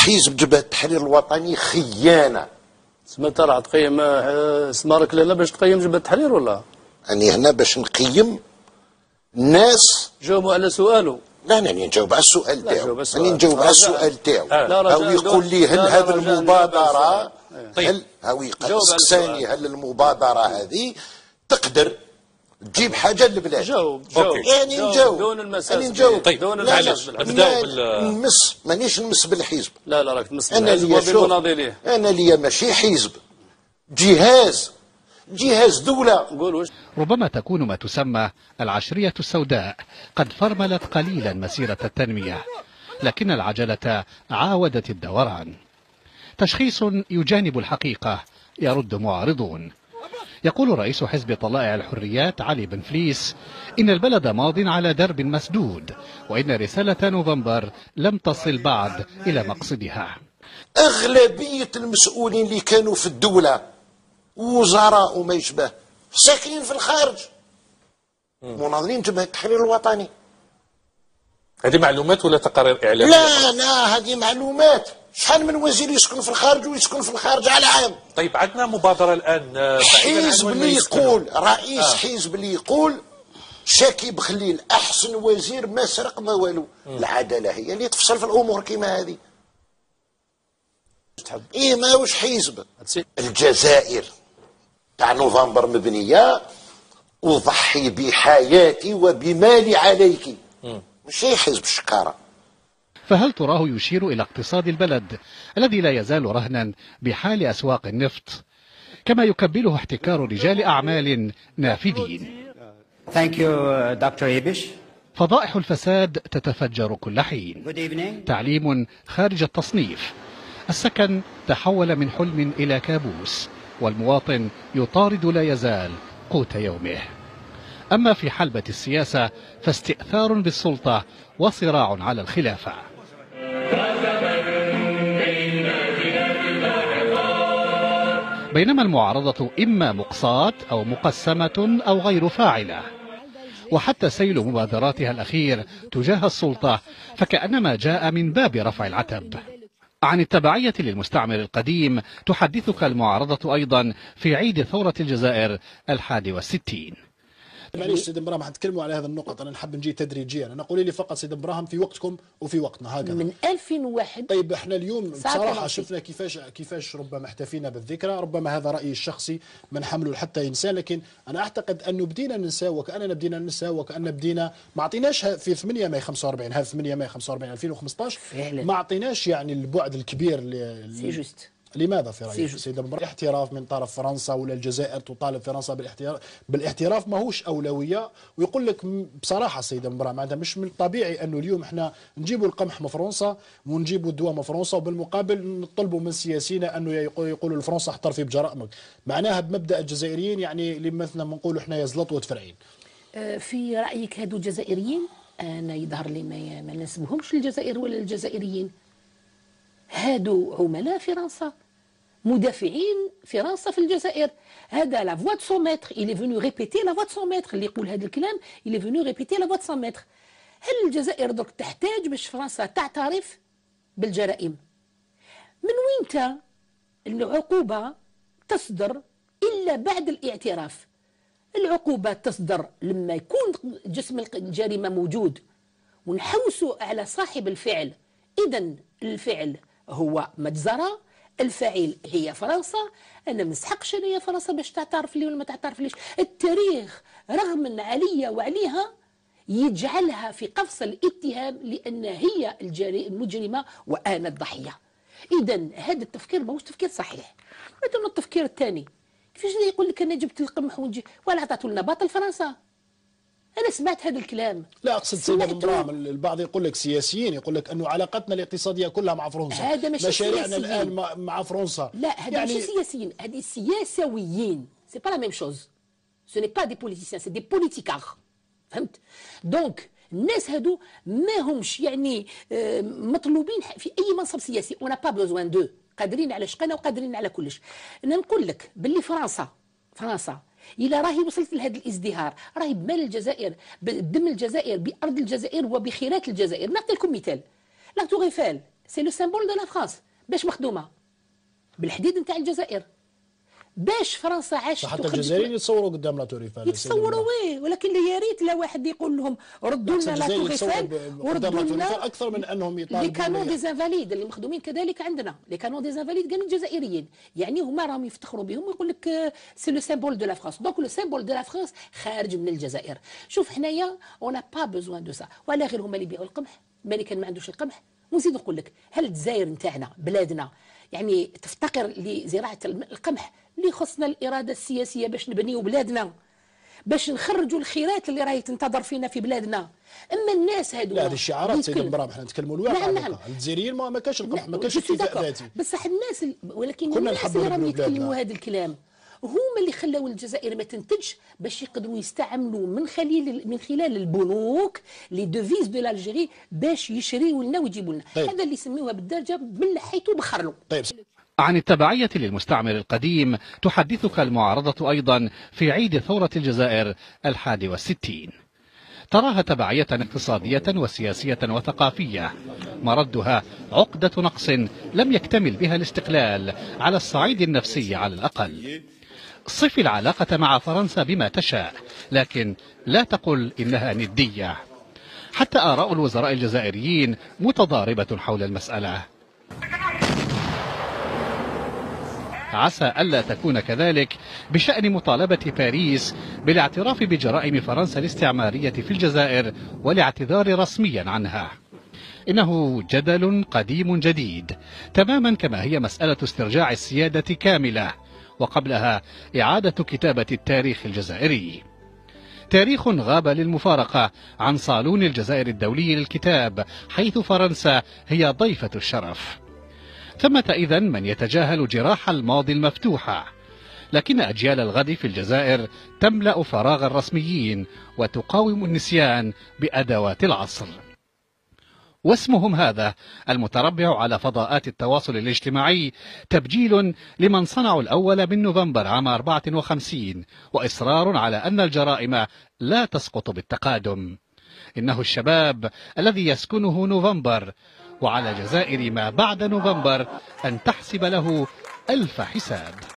حزب جبهة التحرير الوطني خيانة. تسمى انت راح تقيم اسمارك لنا باش تقيم جبهة التحرير ولا؟ أني هنا باش نقيم الناس. جاوبوا على سؤاله. لا راني نجاوب على السؤال تاعو. راني نجاوب على السؤال تاعو. هاو يقول لي هل هذه المبادرة هاو يسقساني هل المبادرة هذه تقدر تجيب حاجة للبلاد؟ جاوب يعني نجاوب دون المساس. أنا نجاوب. طيب معليش نبداو نمس مانيش نمس بالحزب. لا راك تمس بالحزب وبالمناضلين. أنا ليا ماشي حزب، جهاز دولة. قول ربما تكون ما تسمى العشرية السوداء قد فرملت قليلا مسيرة التنمية، لكن العجلة عاودت الدوران. تشخيص يجانب الحقيقة يرد معارضون. يقول رئيس حزب طلائع الحريات علي بن فليس إن البلد ماض على درب مسدود، وإن رسالة نوفمبر لم تصل بعد إلى مقصدها. أغلبية المسؤولين اللي كانوا في الدولة وزراء وما يشبه ساكنين في الخارج، مناضلين جبهة التحرير الوطني. هذه معلومات ولا تقارير إعلامية؟ لا هذه معلومات. شحال من وزير يسكن في الخارج ويسكن في الخارج على عام. طيب عندنا مبادرة الآن حزب اللي يقول رئيس حزب اللي يقول شاكيب خليل أحسن وزير ما سرق ما والو. العدالة هي اللي تفصل في الأمور كيما هذه. إيه ماهوش حزب. الجزائر تاع نوفمبر مبنية أضحي بحياتي وبمالي عليك، ماشي حزب الشكارة. فهل تراه يشير إلى اقتصاد البلد الذي لا يزال رهنا بحال أسواق النفط، كما يكبله احتكار رجال أعمال نافذين؟ فضائح الفساد تتفجر كل حين. تعليم خارج التصنيف، السكن تحول من حلم إلى كابوس، والمواطن يطارد لا يزال قوت يومه. أما في حلبة السياسة فاستئثار بالسلطة وصراع على الخلافة. بينما المعارضة إما مقصاة أو مقسمة أو غير فاعلة، وحتى سيل مبادراتها الأخير تجاه السلطة فكأنما جاء من باب رفع العتب. عن التبعية للمستعمر القديم تحدثك المعارضة أيضا في عيد ثورة الجزائر 61. معليش سيد ابراهيم حنتكلموا على هذا النقط. انا نحب نجي تدريجيا. انا قولي لي فقط سيد ابراهيم في وقتكم وفي وقتنا هكذا من 2001. طيب احنا اليوم بصراحه شفنا كيفاش ربما احتفينا بالذكرى. ربما هذا رايي الشخصي ما نحمله حتى انسان، لكن انا اعتقد انه بدينا ننسى وكاننا بدينا ننسى وكان بدينا ما اعطيناش في 8 ماي 45 هذا 8 ماي 45 2015 ما اعطيناش يعني البعد الكبير سي جوست. لماذا في رأيك سيد ابراهيم الاحتراف من طرف فرنسا ولا الجزائر تطالب فرنسا بالاحتراف ماهوش أولوية؟ ويقول لك بصراحة سيد ابراهيم معناتها مش من الطبيعي أنه اليوم احنا نجيبوا القمح من فرنسا ونجيبوا الدواء من فرنسا وبالمقابل نطلبوا من السياسيين أنه يقولوا لفرنسا احترفي بجرائمك. معناها بمبدأ الجزائريين يعني اللي مثلا بنقولوا احنا يزلطوا وتفرعين. في رأيك هادو الجزائريين أنا يظهر لي ما نسبهمش الجزائر ولا الجزائريين. هادو عملاء فرنسا، مدافعين فرنسا في الجزائر. هذا لا فوا دو سون ميتر إلي فونو ريبيتي لا فوا دو سون ميتر. اللي يقول هذا الكلام إلي فونو ريبيتي لا فوا دو سون ميتر. هل الجزائر درك تحتاج باش فرنسا تعترف بالجرائم؟ من وين العقوبة تصدر إلا بعد الاعتراف؟ العقوبة تصدر لما يكون جسم الجريمة موجود ونحوسوا على صاحب الفعل. إذن الفعل هو مجزرة، الفاعل هي فرنسا. انا ما نسحقش انايا فرنسا باش تعترف لي ولا ما تعترف ليش. التاريخ رغم عليا وعليها يجعلها في قفص الاتهام لان هي المجرمه وانا الضحيه. اذا هذا التفكير ماهوش تفكير صحيح. مثلا التفكير الثاني كيفاش يقول لك انا جبت القمح ونجي ولا عطاتوا لنا باطل فرنسا. أنا سمعت هذا الكلام. لا أقصد سيد ابراهيم البعض يقول لك سياسيين يقول لك أنه علاقتنا الاقتصادية كلها مع فرنسا. هذا ماشي مشاريعنا الآن مع فرنسا. لا هذا يعني ماشي سياسيين، هذه سياسويين. سي با لا ميم شوز. سو ني با دي بوليتيسيان سي دي بوليتيكار. فهمت؟ دونك الناس هادو ما همش يعني مطلوبين في أي منصب سياسي. أون با بوزوان دو. قادرين على شقنا وقادرين على كلش. أنا نقول لك باللي فرنسا إلا راهي وصلت لهذا الازدهار راهي بمال الجزائر بدم الجزائر بأرض الجزائر وبخيرات الجزائر. نعطي لكم مثال. لا تور ايفال سي لو سيمبول دو لا فرانس. باش مخدومه بالحديد نتاع الجزائر، باش فرنسا عاشت حتى الجزائريين يتصوروا قدام لا تور ايفل، يتصوروا وي، ولكن يا ريت لا واحد يقول لهم ردوا لنا لا تور ايفل وردوا لنا اكثر من انهم يطالبوا لي كانون دي انفاليد اللي مخدومين كذلك عندنا. لي كانون دي انفاليد كانوا الجزائريين، يعني هما راهم يفتخروا بهم ويقول لك سي لو سيمبول دو لا فرانس. دونك لو سيمبول دو لا فرانس خارج من الجزائر. شوف حنايا اون با بوزوان دو سا، ولا غير هما اللي يبيعوا القمح، مالي كان ما عندوش القمح. ونزيد نقول لك، هل الجزائر نتاعنا بلادنا يعني تفتقر لزراعه القمح اللي خصنا الاراده السياسيه باش نبنيو بلادنا، باش نخرجوا الخيرات اللي راهي تنتظر فينا في بلادنا. اما الناس هذو لا هذه الشعارات سيدي المرام، حنا نتكلموا الواقع. نعم. الجزائريين ما كاش القمح، ما كاش اكتفاء ذاتي، بصح الناس ولكن الناس اللي راهم يتكلموا هذا الكلام هما اللي خلاو الجزائر ما تنتجش، باش يقدروا يستعملوا من خلال البنوك لي دوفيز دو لالجيري باش يشريوا لنا ويجيبوا لنا. طيب. هذا اللي يسميوها بالدارجه من حيث بخرلوا. طيب. عن التبعية للمستعمر القديم تحدثك المعارضة أيضا في عيد ثورة الجزائر 61. تراها تبعية اقتصادية وسياسية وثقافية مردها عقدة نقص لم يكتمل بها الاستقلال على الصعيد النفسي على الأقل. صف العلاقة مع فرنسا بما تشاء، لكن لا تقل إنها ندية. حتى آراء الوزراء الجزائريين متضاربة حول المسألة. عسى ألا تكون كذلك بشأن مطالبة باريس بالاعتراف بجرائم فرنسا الاستعمارية في الجزائر والاعتذار رسميا عنها. إنه جدل قديم جديد، تماما كما هي مسألة استرجاع السيادة كاملة، وقبلها إعادة كتابة التاريخ الجزائري. تاريخ غاب للمفارقة عن صالون الجزائر الدولي للكتاب، حيث فرنسا هي ضيفة الشرف. ثمة إذن من يتجاهل جراح الماضي المفتوحة، لكن أجيال الغد في الجزائر تملأ فراغ الرسميين وتقاوم النسيان بأدوات العصر. واسمهم هذا المتربع على فضاءات التواصل الاجتماعي تبجيل لمن صنعوا الأول من نوفمبر عام 54، وإصرار على أن الجرائم لا تسقط بالتقادم. إنه الشباب الذي يسكنه نوفمبر، وعلى جزائر ما بعد نوفمبر أن تحسب له 1000 حساب.